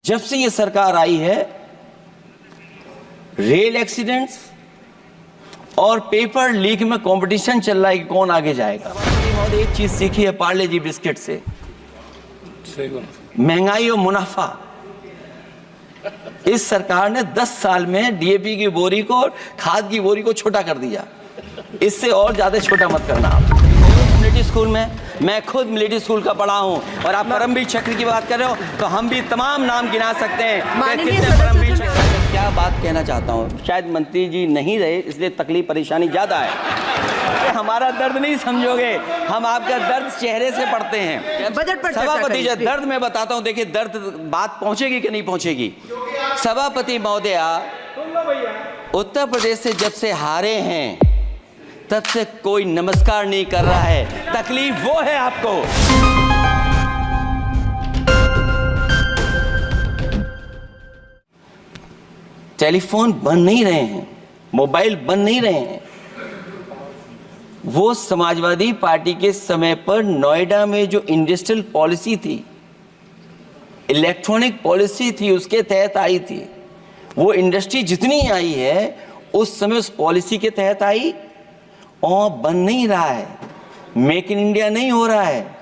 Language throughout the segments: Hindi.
जब से ये सरकार आई है, रेल एक्सीडेंट्स और पेपर लीक में कंपटीशन चल रहा है कि कौन आगे जाएगा। महोदय एक चीज सीखी है पार्ले जी बिस्किट से, महंगाई और मुनाफा। इस सरकार ने 10 साल में डीएपी की बोरी को, खाद की बोरी को छोटा कर दिया। इससे और ज्यादा छोटा मत करना आप। मिलिट्री स्कूल में, मैं खुद मिलिट्री स्कूल का पढ़ा हूं, और आप परमवीर चक्र की बात कर रहे हो तो हम भी तमाम नाम गिना सकते हैं कि कितने परमवीर चक्र। क्या बात कहना चाहता हूं, शायद मंत्री जी नहीं रहे इसलिए तकलीफ परेशानी ज्यादा है। हमारा दर्द नहीं समझोगे, हम आपका दर्द चेहरे से पढ़ते हैं। सभापति जी दर्द मैं बताता हूं, देखिए दर्द बात पहुंचेगी कि नहीं पहुंचेगी। सभापति महोदया, उत्तर प्रदेश से जब से हारे हैं तब से कोई नमस्कार नहीं कर रहा है। तकलीफ वो है आपको। टेलीफोन बंद नहीं रहे हैं, मोबाइल बंद नहीं रहे हैं। वो समाजवादी पार्टी के समय पर नोएडा में जो इंडस्ट्रियल पॉलिसी थी, इलेक्ट्रॉनिक पॉलिसी थी, उसके तहत आई थी। वो इंडस्ट्री जितनी आई है उस समय उस पॉलिसी के तहत आई, और बन नहीं रहा है। मेक इन इंडिया नहीं हो रहा है।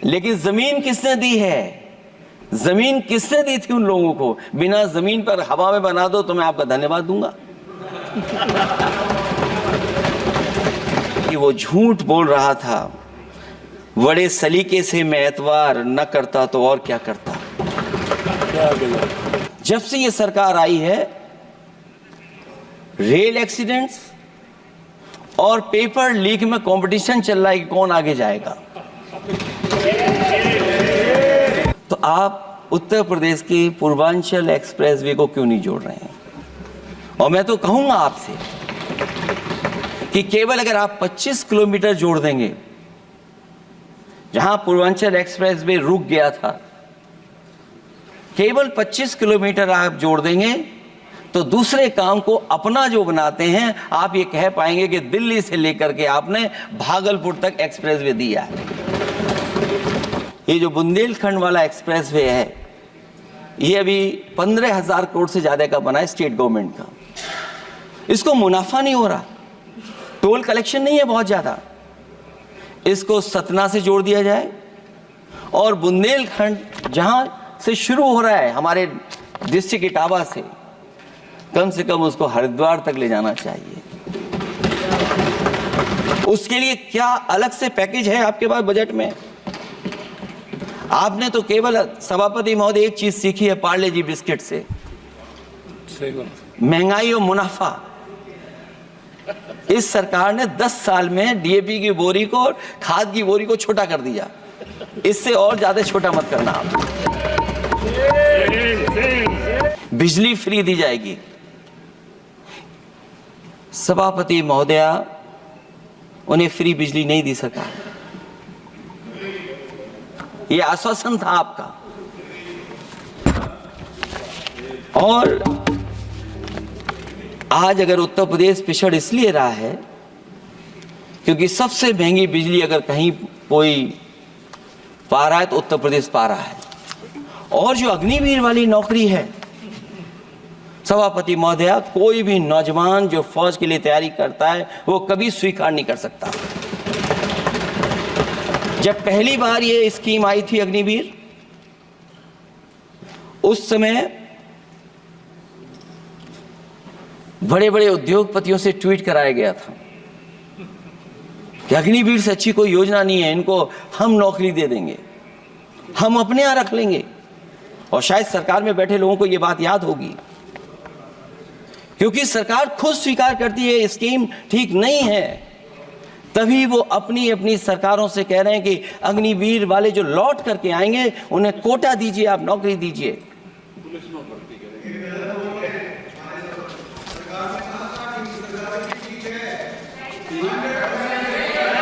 लेकिन जमीन किसने दी है? जमीन किसने दी थी उन लोगों को? बिना जमीन पर हवा में बना दो तो मैं आपका धन्यवाद दूंगा। कि वो झूठ बोल रहा था, बड़े सलीके से मैं एतवार न करता तो और क्या करता। जब से ये सरकार आई है, रेल एक्सीडेंट्स और पेपर लीक में कंपटीशन चल रहा है कि कौन आगे जाएगा। तो आप उत्तर प्रदेश की पूर्वांचल एक्सप्रेसवे को क्यों नहीं जोड़ रहे हैं? और मैं तो कहूंगा आपसे कि केवल अगर आप 25 किलोमीटर जोड़ देंगे, जहां पूर्वांचल एक्सप्रेसवे रुक गया था, केवल 25 किलोमीटर आप जोड़ देंगे तो दूसरे काम को अपना जो बनाते हैं, आप ये कह पाएंगे कि दिल्ली से लेकर के आपने भागलपुर तक एक्सप्रेसवे दिया है। ये जो बुंदेलखंड वाला एक्सप्रेसवे है, ये अभी 15,000 करोड़ से ज्यादा का बना है स्टेट गवर्नमेंट का। इसको मुनाफा नहीं हो रहा, टोल कलेक्शन नहीं है बहुत ज्यादा। इसको सतना से जोड़ दिया जाए, और बुंदेलखंड जहां से शुरू हो रहा है हमारे डिस्ट्रिक्ट इटावा से, कम से कम उसको हरिद्वार तक ले जाना चाहिए। उसके लिए क्या अलग से पैकेज है आपके पास बजट में? आपने तो केवल सभापति महोदय एक चीज सीखी है पार्ले जी बिस्किट से, महंगाई और मुनाफा। इस सरकार ने 10 साल में डीएपी की बोरी को, खाद की बोरी को छोटा कर दिया। इससे और ज्यादा छोटा मत करना आप। बिजली फ्री दी जाएगी। सभापति महोदया, उन्हें फ्री बिजली नहीं दी सरकार। यह आश्वासन था आपका, और आज अगर उत्तर प्रदेश पिछड़ इसलिए रहा है क्योंकि सबसे महंगी बिजली अगर कहीं कोई पा रहा है तो उत्तर प्रदेश पा रहा है। और जो अग्निवीर वाली नौकरी है, सभापति महोदया, कोई भी नौजवान जो फौज के लिए तैयारी करता है वो कभी स्वीकार नहीं कर सकता। जब पहली बार ये स्कीम आई थी अग्निवीर, उस समय बड़े बड़े उद्योगपतियों से ट्वीट कराया गया था कि अग्निवीर से अच्छी कोई योजना नहीं है, इनको हम नौकरी दे देंगे, हम अपने यहां रख लेंगे। और शायद सरकार में बैठे लोगों को यह बात याद होगी, क्योंकि सरकार खुद स्वीकार करती है स्कीम ठीक नहीं है, तभी वो अपनी अपनी सरकारों से कह रहे हैं कि अग्निवीर वाले जो लौट करके आएंगे उन्हें कोटा दीजिए, आप नौकरी दीजिए।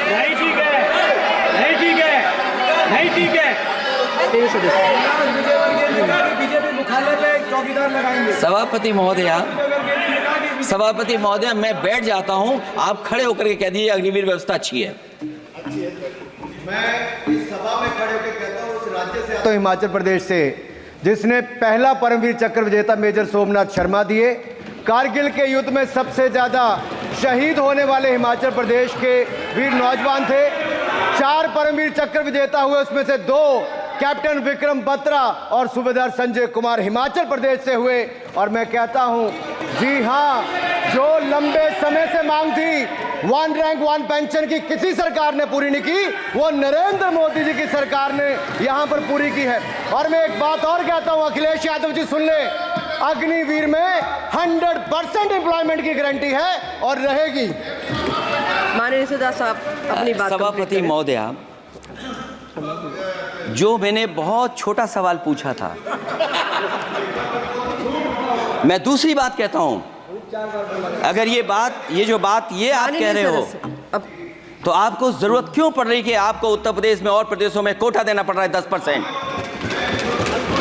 नहीं ठीक है, नहीं ठीक है, नहीं ठीक है। बीजेपी मुख्यालय पे चौकीदार लगाएंगे। सभापति महोदया, मैं बैठ जाता हूं, आप खड़े होकर के कह दीजिए अग्निवीर व्यवस्था अच्छी है। मैं इस सभा में खड़े होकर कहता हूं तो हिमाचल प्रदेश से, जिसने पहला परमवीर चक्र विजेता मेजर सोमनाथ शर्मा दिए। कारगिल के युद्ध में सबसे ज़्यादा शहीद होने वाले हिमाचल प्रदेश के वीर नौजवान थे। 4 परमवीर चक्र विजेता हुए, उसमें से 2 कैप्टन विक्रम बत्रा और सूबेदार संजय कुमार हिमाचल प्रदेश से हुए। और मैं कहता हूं, जी हां, जो लंबे समय से मांग थी 1 रैंक 1 पेंशन की, किसी सरकार ने पूरी नहीं की, वो नरेंद्र मोदी जी की सरकार ने यहां पर पूरी की है। और मैं एक बात और कहता हूं, अखिलेश यादव जी सुन ले, अग्निवीर में 100% एम्प्लॉयमेंट की गारंटी है और रहेगी। माननीय सदा साहब अपनी बात सभापति महोदया, जो मैंने बहुत छोटा सवाल पूछा था, मैं दूसरी बात कहता हूं। अगर ये जो बात आप कह रहे हो, तो आपको जरूरत क्यों पड़ रही कि आपको उत्तर प्रदेश में और प्रदेशों में कोटा देना पड़ रहा है 10%?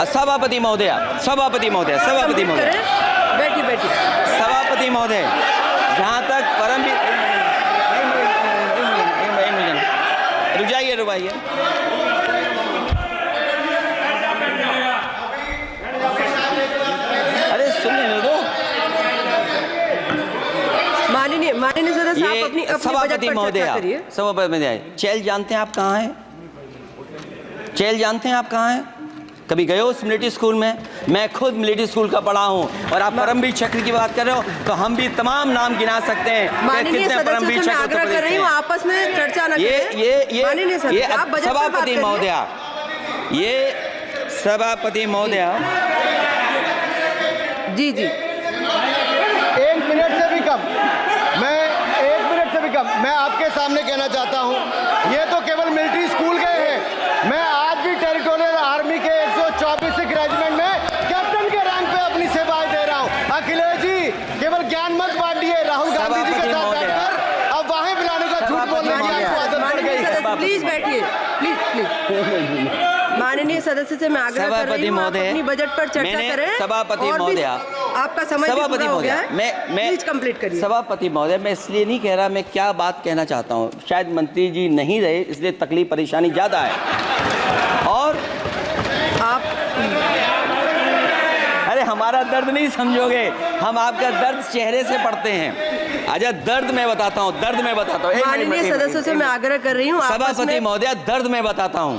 सभापति महोदय, बैठिए। सभापति महोदय, जहां तक परमवीर, रुजाइए, अरे सुन लेने दो। माननीय सदा साहब अपनी सभापति महोदय, चैल जानते हैं आप कहाँ हैं? चैल जानते हैं आप कहाँ हैं? कभी गए हो उस मिलिट्री स्कूल में? मैं खुद मिलिट्री स्कूल का पढ़ा हूँ। और आप परमवीर चक्र की बात कर रहे हो, तो हम भी तमाम नाम गिना सकते हैं कि कितने परमवीर चक्र आग्रह कर रही हूँ, आपस में चर्चा न करें। ये सभापति महोदया, सभापति महोदया, जी 1 मिनट से भी कम, मैं आपके सामने कहना चाहता हूं, ये तो केवल मिलिट्री स्कूल गए हैं। मैं आज भी टेरिटोरियल आर्मी के 124 रेजिमेंट में कैप्टन के रैंक पे अपनी सेवाएं दे रहा हूं। अखिलेश जी केवल ज्ञान मत बांटिए, राहुल गांधी जी के साथ बैठकर अब वहां बुलाने का झूठ बोलने की आपको आदत पड़ गई। प्लीज बैठिए, प्लीज। माननीय सदस्य से मैं आग्रह कर रही हूं, आप अपनी बजट पर चर्चा करें। सभापति महोदय, आपका समय पूरा हो गया है, मैं प्लीज कंप्लीट करिए। सभापति महोदय, मैं इसलिए नहीं कह रहा, मैं क्या बात कहना चाहता हूँ, शायद मंत्री जी नहीं रहे इसलिए तकलीफ परेशानी ज्यादा है। और आप, अरे हमारा दर्द नहीं समझोगे, हम आपका दर्द चेहरे से पढ़ते हैं। अच्छा, दर्द मैं बताता हूँ। माननीय सदस्यों से मैं आग्रह कर रही हूँ, सभापति महोदय, दर्द मैं बताता हूँ।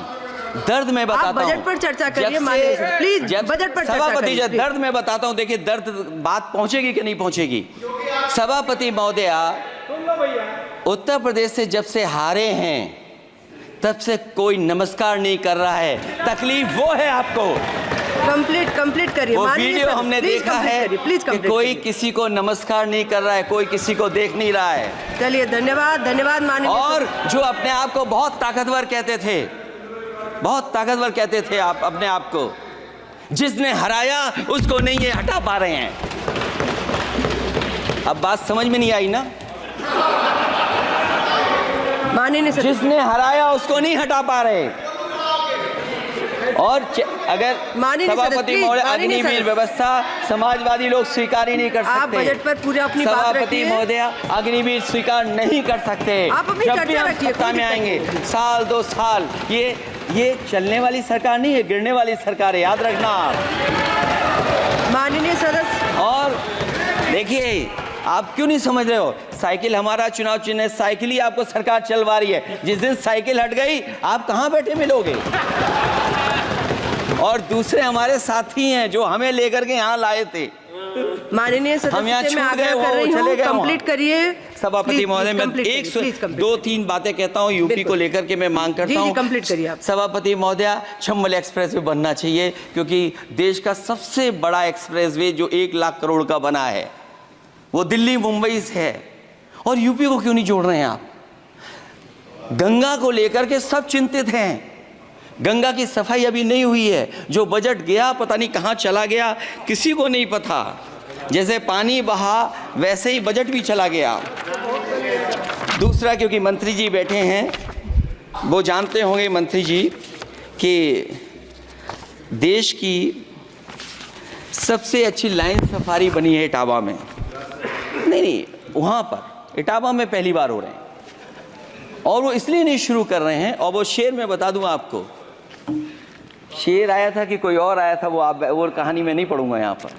बजट पर चर्चा करिए, प्लीज बजट पर चर्चा सभापति करिए। दर्द में बताता हूं। देखिए, दर्द बात पहुंचेगी कि नहीं पहुंचेगी। सभापति महोदय, उत्तर प्रदेश से जब से हारे हैं तब से कोई नमस्कार नहीं कर रहा है। तकलीफ वो है आपको। कंप्लीट करिए। वो वीडियो हमने देखा है कि कोई किसी को नमस्कार नहीं कर रहा है, कोई किसी को देख नहीं रहा है। चलिए, धन्यवाद माननीय। और जो अपने आप को बहुत ताकतवर कहते थे, आप अपने आप को, जिसने हराया उसको नहीं ये हटा पा रहे हैं। अब बात समझ में नहीं आई ना? माननीय जिसने हराया उसको नहीं हटा पा रहे। और अगर सभापति महोदय, अग्निवीर व्यवस्था समाजवादी लोग स्वीकार ही नहीं कर सकते। आप बजट पर पूरी अपनी बात रखिए। सभापति महोदय, अग्निवीर स्वीकार नहीं कर सकते। आप अपनी जब भी चर्चा हम रखिए, सत्ता में आएंगे, साल 2 साल, ये चलने वाली सरकार नहीं है, गिरने वाली सरकार है, याद रखना आप। माननीय सदस्य, और देखिए, आप क्यों नहीं समझ रहे हो? साइकिल हमारा चुनाव चिन्ह है, साइकिल ही आपको सरकार चलवा रही है। जिस दिन साइकिल हट गई, आप कहाँ बैठे मिलोगे? और दूसरे हमारे साथी हैं जो हमें लेकर के यहाँ लाए थे। माननीय सदस्य से मैं आग्रह कर रही हूँ, कंप्लीट करिए। सभापति महोदय, मैं 2-3 बातें कहता हूँ यूपी को लेकर के, मैं मांग करता हूँ। कंप्लीट करिए आप। सभापति महोदय, चंबल एक्सप्रेस वे बनना चाहिए, क्योंकि देश का सबसे बड़ा एक्सप्रेस वे जो 1 लाख करोड़ का बना है, वो दिल्ली मुंबई से है। और यूपी को क्यों नहीं जोड़ रहे हैं आप? गंगा को लेकर के सब चिंतित हैं। गंगा की सफाई अभी नहीं हुई है। जो बजट गया पता नहीं कहाँ चला गया, किसी को नहीं पता। जैसे पानी बहा वैसे ही बजट भी चला गया। दूसरा, क्योंकि मंत्री जी बैठे हैं, वो जानते होंगे मंत्री जी कि देश की सबसे अच्छी लाइन सफारी बनी है इटावा में। नहीं, वहाँ पर इटावा में पहली बार हो रहे हैं। और वो इसलिए नहीं शुरू कर रहे हैं, और वो शेर में बता दूं आपको, शेर आया था कि कोई और आया था, वो कहानी मैं नहीं पढ़ूंगा यहाँ पर।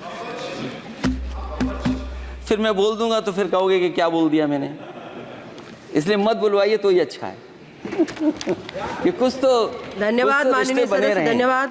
फिर मैं बोल दूंगा तो फिर कहोगे कि क्या बोल दिया मैंने, इसलिए मत बुलवाइए तो ही अच्छा है। कि कुछ तो धन्यवाद कुछ तो माननीय रिश्ते बने सदस्य, रहें। धन्यवाद।